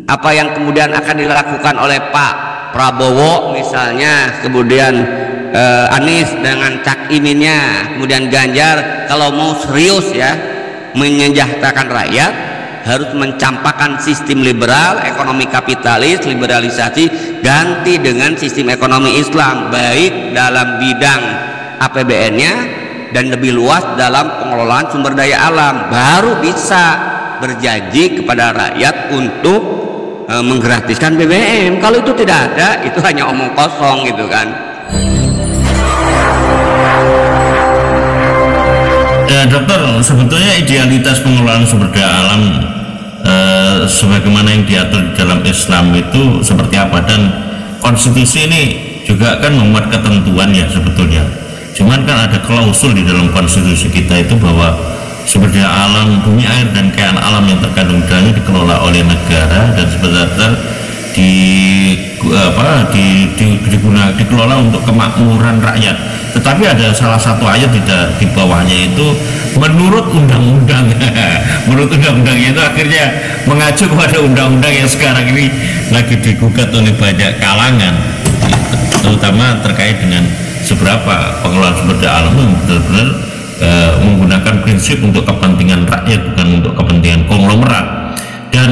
Apa yang kemudian akan dilakukan oleh Pak Prabowo misalnya, kemudian Anies dengan Cak Iminnya, kemudian Ganjar, kalau mau serius ya menyejahterakan rakyat, harus mencampakkan sistem liberal, ekonomi kapitalis, liberalisasi, ganti dengan sistem ekonomi Islam, baik dalam bidang APBN-nya dan lebih luas dalam pengelolaan sumber daya alam. Baru bisa berjanji kepada rakyat untuk menggratiskan BBM. Kalau itu tidak ada, itu hanya omong kosong gitu kan. Ya dokter, sebetulnya idealitas pengelolaan sumber daya alam sebagaimana yang diatur di dalam Islam itu seperti apa, dan konstitusi ini juga kan memuat ketentuan ya sebetulnya. Cuman kan ada klausul di dalam konstitusi kita itu bahwa sumber daya alam, bumi, air, dan kekayaan alam yang terkandung dalamnya dikelola oleh negara dan sebenarnya dikelola untuk kemakmuran rakyat. Tetapi ada salah satu ayat di bawahnya itu menurut undang-undang. Menurut undang-undangnya itu akhirnya mengacu kepada undang-undang yang sekarang ini lagi digugat oleh banyak kalangan, terutama terkait dengan seberapa pengelolaan sumber daya alam itu benar-benar menggunakan prinsip untuk kepentingan rakyat, bukan untuk kepentingan konglomerat. Dan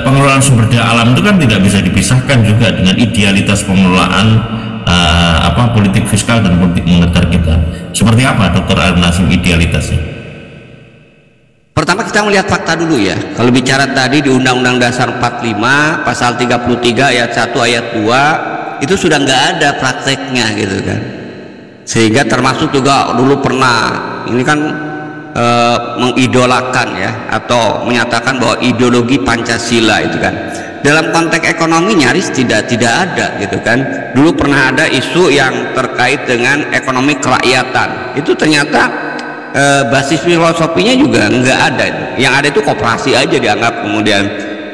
pengelolaan sumber daya alam itu kan tidak bisa dipisahkan juga dengan idealitas pengelolaan politik fiskal dan politik moneter kita. Seperti apa Dr. Arif Nasim idealitasnya? Pertama kita melihat fakta dulu ya. Kalau bicara tadi di Undang-Undang Dasar 45 pasal 33 ayat 1 ayat 2 itu sudah nggak ada prakteknya gitu kan. Sehingga termasuk juga dulu pernah ini kan mengidolakan ya, atau menyatakan bahwa ideologi Pancasila itu kan dalam konteks ekonomi nyaris tidak ada gitu kan. Dulu pernah ada isu yang terkait dengan ekonomi kerakyatan, itu ternyata basis filosofinya juga nggak ada. Yang ada itu koperasi aja dianggap kemudian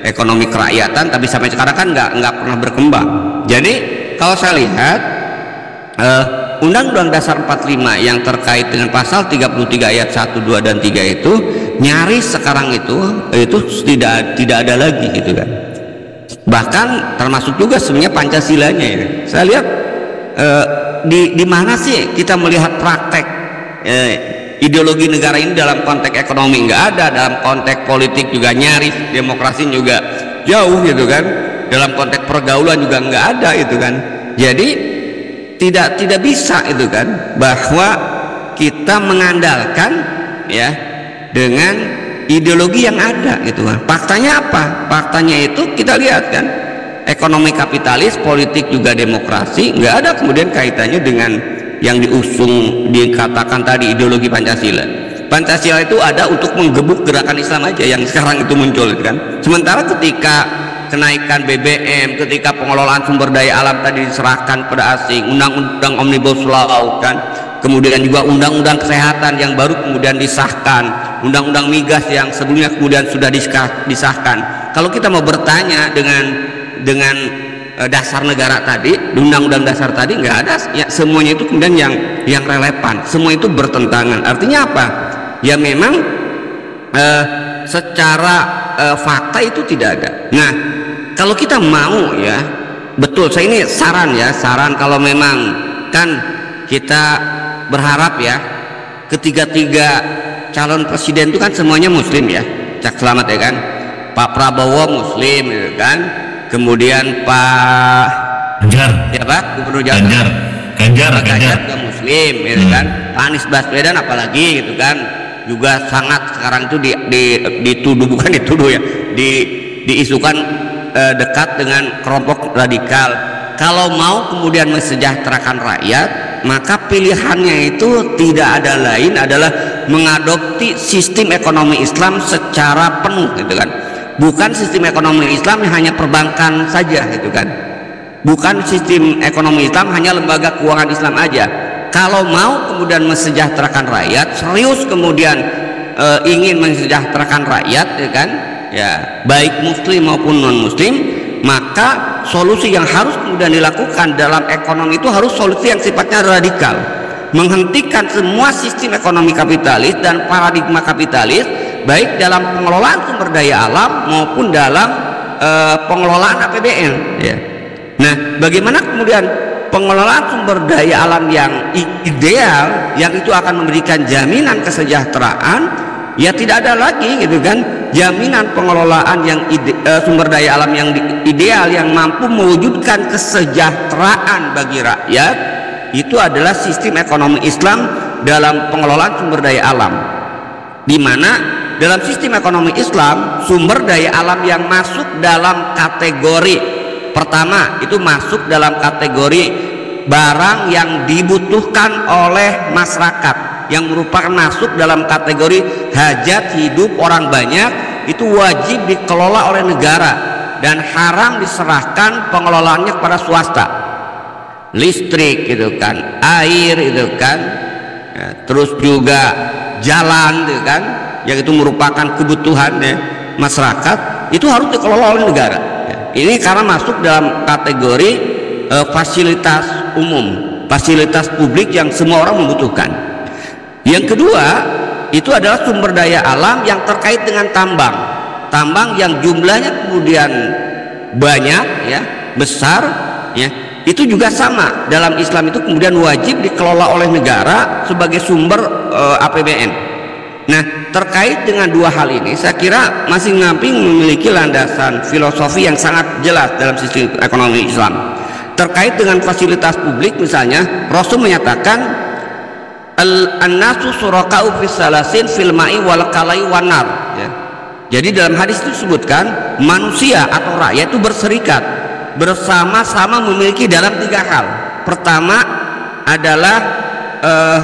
ekonomi kerakyatan, tapi sampai sekarang kan nggak pernah berkembang. Jadi kalau saya lihat Undang-Undang Dasar 45 yang terkait dengan pasal 33 ayat 1, 2, dan 3 itu nyaris sekarang itu tidak ada lagi gitu kan. Bahkan termasuk juga sebenarnya Pancasilanya ya. Saya lihat di mana sih kita melihat praktek ideologi negara ini dalam konteks ekonomi? Nggak ada. Dalam konteks politik juga nyaris, demokrasi juga jauh gitu kan. Dalam konteks pergaulan juga nggak ada itu kan. Jadi tidak bisa itu kan bahwa kita mengandalkan ya dengan ideologi yang ada gitu kan. Faktanya apa? Faktanya itu kita lihat kan, ekonomi kapitalis, politik juga demokrasi, nggak ada kemudian kaitannya dengan yang diusung dikatakan tadi ideologi Pancasila. Pancasila itu ada untuk menggebuk gerakan Islam aja yang sekarang itu muncul kan. Sementara ketika kenaikan BBM, ketika pengelolaan sumber daya alam tadi diserahkan kepada asing, undang-undang Omnibus Law kan, kemudian juga undang-undang kesehatan yang baru kemudian disahkan, undang-undang migas yang sebelumnya kemudian sudah disahkan. Kalau kita mau bertanya dengan dasar negara tadi, undang-undang dasar tadi nggak ada ya, semuanya itu kemudian yang relevan, semua itu bertentangan. Artinya apa? Ya memang secara fakta itu tidak ada. Nah, kalau kita mau ya, betul, saya ini saran kalau memang kan kita berharap ya ketiga-tiga calon presiden itu kan semuanya muslim ya, Cak Selamat ya kan, Pak Prabowo muslim gitu kan, kemudian Pak Ganjar, ya Pak Gubernur Jawa Ganjar juga muslim gitu kan, Pak Anies Baswedan apalagi gitu kan, juga sangat sekarang itu dituduh, bukan dituduh ya, diisukan dekat dengan kelompok radikal. Kalau mau kemudian mensejahterakan rakyat, maka pilihannya itu tidak ada lain adalah mengadopsi sistem ekonomi Islam secara penuh gitu kan. Bukan sistem ekonomi Islam yang hanya perbankan saja gitu kan. Bukan sistem ekonomi Islam hanya lembaga keuangan Islam aja. Kalau mau kemudian mensejahterakan rakyat, serius kemudian ingin mensejahterakan rakyat ya kan, ya baik muslim maupun non muslim, maka solusi yang harus kemudian dilakukan dalam ekonomi itu harus solusi yang sifatnya radikal, menghentikan semua sistem ekonomi kapitalis dan paradigma kapitalis baik dalam pengelolaan sumber daya alam maupun dalam pengelolaan APBN ya. Nah, bagaimana kemudian pengelolaan sumber daya alam yang ideal, yang itu akan memberikan jaminan kesejahteraan, ya tidak ada lagi gitu kan jaminan pengelolaan yang sumber daya alam yang ideal yang mampu mewujudkan kesejahteraan bagi rakyat. Itu adalah sistem ekonomi Islam dalam pengelolaan sumber daya alam, di mana dalam sistem ekonomi Islam sumber daya alam yang masuk dalam kategori pertama itu masuk dalam kategori barang yang dibutuhkan oleh masyarakat, yang merupakan masuk dalam kategori hajat hidup orang banyak, itu wajib dikelola oleh negara dan haram diserahkan pengelolaannya kepada swasta. Listrik gitu kan, air itu kan ya, terus juga jalan gitu kan, yang itu merupakan kebutuhan ya, masyarakat, itu harus dikelola oleh negara ya. Ini karena masuk dalam kategori fasilitas umum, fasilitas publik yang semua orang membutuhkan. Yang kedua itu adalah sumber daya alam yang terkait dengan tambang yang jumlahnya kemudian banyak ya, besar ya, itu juga sama dalam Islam, itu kemudian wajib dikelola oleh negara sebagai sumber APBN. Nah, terkait dengan dua hal ini saya kira masing-masing memiliki landasan filosofi yang sangat jelas dalam sistem ekonomi Islam. Terkait dengan fasilitas publik misalnya, Rasul menyatakan an-nasu suraka'u fis salasin fil ma'i wal kalai wan nar ya. Jadi dalam hadis itu disebutkan manusia atau rakyat itu berserikat bersama-sama memiliki dalam tiga hal. Pertama adalah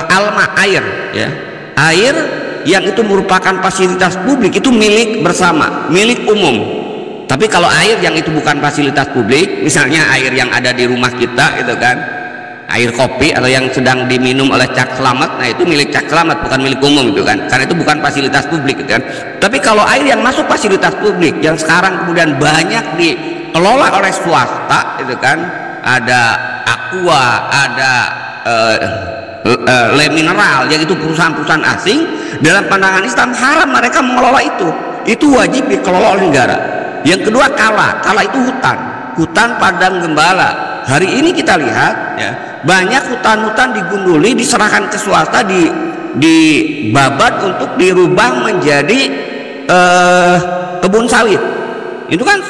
alma, air ya. Air yang itu merupakan fasilitas publik, itu milik bersama, milik umum. Tapi kalau air yang itu bukan fasilitas publik, misalnya air yang ada di rumah kita itu kan, air kopi atau yang sedang diminum oleh Cak Selamat, nah itu milik Cak Selamat, bukan milik umum itu kan, karena itu bukan fasilitas publik gitu kan. Tapi kalau air yang masuk fasilitas publik yang sekarang kemudian banyak dikelola oleh swasta itu kan, ada Aqua, ada Le Mineral, yang itu perusahaan-perusahaan asing, dalam pandangan Islam haram mereka mengelola itu wajib dikelola oleh negara. Yang kedua kala itu hutan padang gembala. Hari ini kita lihat ya, banyak hutan-hutan digunduli, diserahkan ke swasta, dibabat untuk dirubah menjadi kebun sawit. Itu kan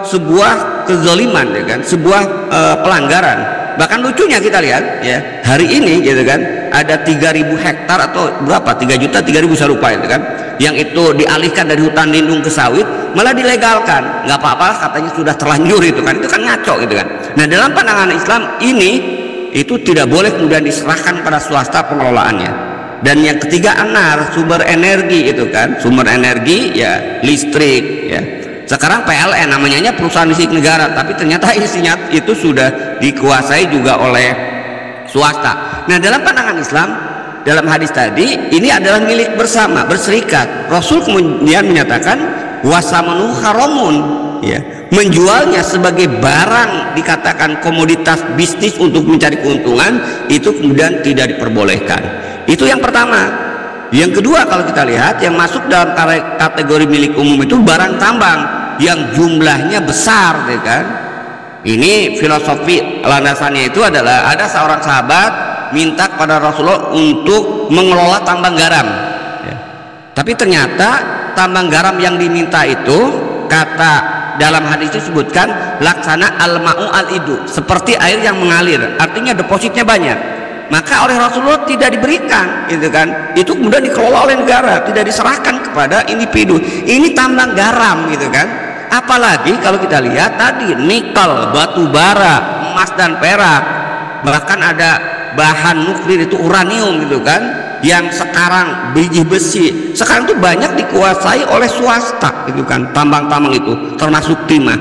sebuah kezaliman ya kan, sebuah pelanggaran. Bahkan lucunya kita lihat ya, hari ini gitu kan, ada 3.000 hektar atau berapa, 3.000.000 saya lupa itu kan, yang itu dialihkan dari hutan lindung ke sawit, malah dilegalkan. Nggak apa-apa katanya, sudah terlanjur itu kan ngaco gitu kan. Nah, dalam pandangan Islam ini itu tidak boleh kemudian diserahkan pada swasta pengelolaannya. Dan yang ketiga anar, sumber energi itu kan, sumber energi ya listrik ya. Sekarang PLN namanya perusahaan listrik negara, tapi ternyata isinya itu sudah dikuasai juga oleh swasta. Nah, dalam pandangan Islam, dalam hadis tadi ini adalah milik bersama, berserikat. Rasul kemudian menyatakan wasamanu haramun ya, menjualnya sebagai barang dikatakan komoditas bisnis untuk mencari keuntungan, itu kemudian tidak diperbolehkan. Itu yang pertama. Yang kedua, kalau kita lihat yang masuk dalam kategori milik umum itu barang tambang yang jumlahnya besar ya kan. Ini filosofi landasannya itu adalah ada seorang sahabat minta kepada Rasulullah untuk mengelola tambang garam ya. Tapi ternyata tambang garam yang diminta itu, kata dalam hadis itu disebutkan laksana al-ma'u al-idu, seperti air yang mengalir, artinya depositnya banyak. Maka oleh Rasulullah tidak diberikan gitu kan, itu kemudian dikelola oleh negara, tidak diserahkan kepada individu. Ini tambang garam gitu kan. Apalagi kalau kita lihat tadi nikel, batu bara, emas dan perak, bahkan ada bahan nuklir itu uranium gitu kan, yang sekarang biji besi sekarang itu banyak dikuasai oleh swasta gitu kan, tambang-tambang itu termasuk timah.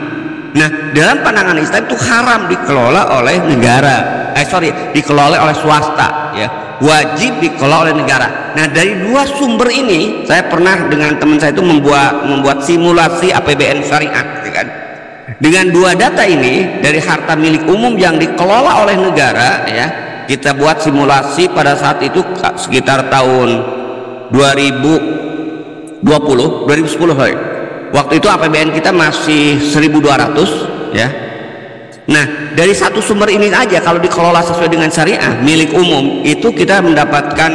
Nah, dalam pandangan Islam itu haram dikelola oleh negara, dikelola oleh swasta ya, wajib dikelola oleh negara. Nah, dari dua sumber ini saya pernah dengan teman saya itu membuat simulasi APBN syariah gitu kan. Dengan dua data ini, dari harta milik umum yang dikelola oleh negara ya, kita buat simulasi pada saat itu sekitar tahun 2000 2010 waktu itu APBN kita masih 1.200 ya. Nah dari satu sumber ini aja kalau dikelola sesuai dengan syariah milik umum itu kita mendapatkan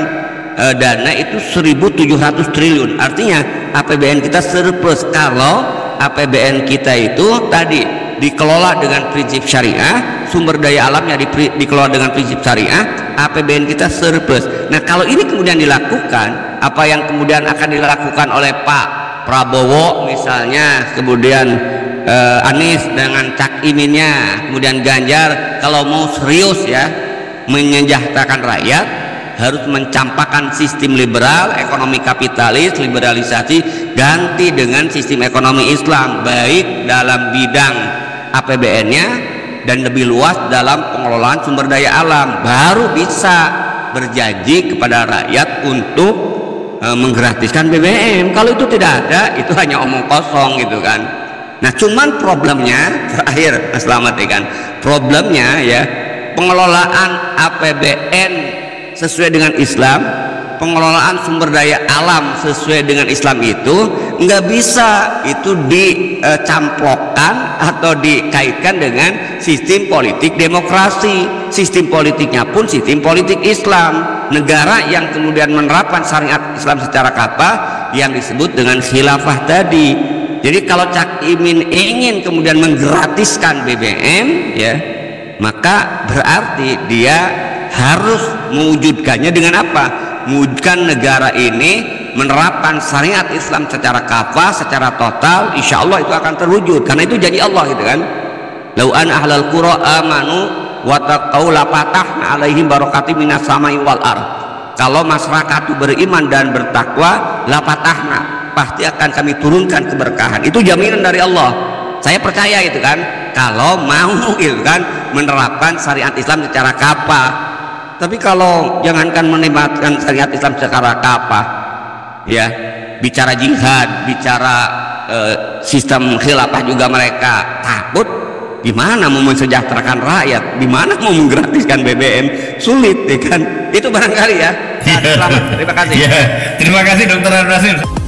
dana itu 1.700 triliun. Artinya APBN kita surplus kalau APBN kita itu tadi dikelola dengan prinsip syariah, sumber daya alamnya dikelola dengan prinsip syariah, APBN kita surplus. Nah kalau ini kemudian dilakukan, apa yang kemudian akan dilakukan oleh Pak Prabowo misalnya, kemudian Anies dengan Cak Iminnya, kemudian Ganjar, kalau mau serius ya menyejahterakan rakyat harus mencampakkan sistem liberal, ekonomi kapitalis, liberalisasi, ganti dengan sistem ekonomi Islam, baik dalam bidang APBN-nya dan lebih luas dalam pengelolaan sumber daya alam. Baru bisa berjanji kepada rakyat untuk menggratiskan BBM. Kalau itu tidak ada, itu hanya omong kosong gitu kan. Nah cuman problemnya terakhir Mas Slamet ya kan, problemnya ya pengelolaan APBN sesuai dengan Islam, pengelolaan sumber daya alam sesuai dengan Islam itu nggak bisa itu dicamplokkan atau dikaitkan dengan sistem politik demokrasi. Sistem politiknya pun sistem politik Islam, negara yang kemudian menerapkan syariat Islam secara kafah yang disebut dengan khilafah tadi. Jadi kalau Cak Imin ingin kemudian menggratiskan BBM ya, maka berarti dia harus mewujudkannya dengan apa? Mewujudkan negara ini menerapkan syariat Islam secara kafah, secara total. Insya Allah itu akan terwujud, karena itu janji Allah gitu kan. Lau an ahlal qura amanu wa taqau la fatahna alaihim barakatim minas samai wal ard. Kalau masyarakat itu beriman dan bertakwa, la fatahna, pasti akan kami turunkan keberkahan. Itu jaminan dari Allah. Saya percaya itu kan, kalau mau itu kan menerapkan syariat Islam secara kafah. Tapi kalau jangankan menerapkan syariat Islam secara kafah ya, bicara jihad, bicara sistem khilafah juga mereka takut. Gimana mau mensejahterakan rakyat, gimana mau menggratiskan BBM, sulit ya kan. Itu barangkali ya. Selamat, terima kasih. Terima kasih Dr. Harun Nasim.